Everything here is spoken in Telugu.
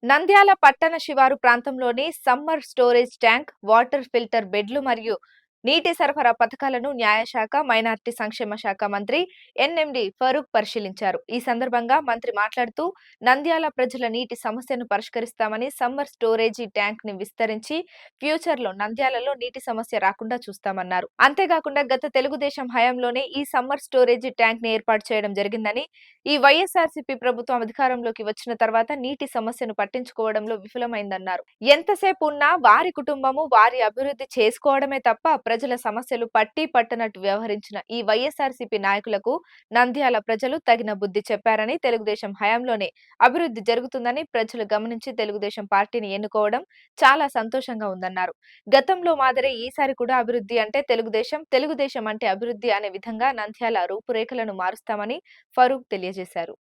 నంద్యాల పట్టణ శివారు ప్రాంతంలోని summer storage tank, water filter బెడ్లు మరియు నీటి సరఫరా పథకాలను న్యాయశాఖ, మైనార్టీ సంక్షేమ శాఖ మంత్రి ఎన్ఎండి ఫరూక్ పరిశీలించారు. ఈ సందర్భంగా మంత్రి మాట్లాడుతూ, నంద్యాల ప్రజల నీటి సమస్యను పరిష్కరిస్తామని, సమ్మర్ స్టోరేజీ ట్యాంక్ ని విస్తరించి ఫ్యూచర్ లో నంద్యాలలో నీటి సమస్య రాకుండా చూస్తామన్నారు. అంతేకాకుండా గత తెలుగుదేశం హయాంలోనే ఈ సమ్మర్ స్టోరేజీ ట్యాంక్ ని ఏర్పాటు చేయడం జరిగిందని, ఈ వైఎస్ఆర్సీపీ ప్రభుత్వం అధికారంలోకి వచ్చిన తర్వాత నీటి సమస్యను పట్టించుకోవడంలో విఫలమైందన్నారు. ఎంతసేపు ఉన్నా వారి కుటుంబము వారి అభివృద్ధి చేసుకోవడమే తప్ప ప్రజల సమస్యలు పట్టనట్టు వ్యవహరించిన ఈ వైఎస్ఆర్సీపీ నాయకులకు నంద్యాల ప్రజలు తగిన బుద్ధి చెప్పారని, తెలుగుదేశం హయాంలోనే అభివృద్ధి జరుగుతుందని ప్రజలు గమనించి తెలుగుదేశం పార్టీని ఎన్నుకోవడం చాలా సంతోషంగా ఉందన్నారు. గతంలో మాదిరే ఈసారి కూడా అభివృద్ధి అంటే తెలుగుదేశం అంటే అభివృద్ధి అనే విధంగా నంద్యాల రూపురేఖలను మారుస్తామని ఫరూక్ తెలియజేశారు.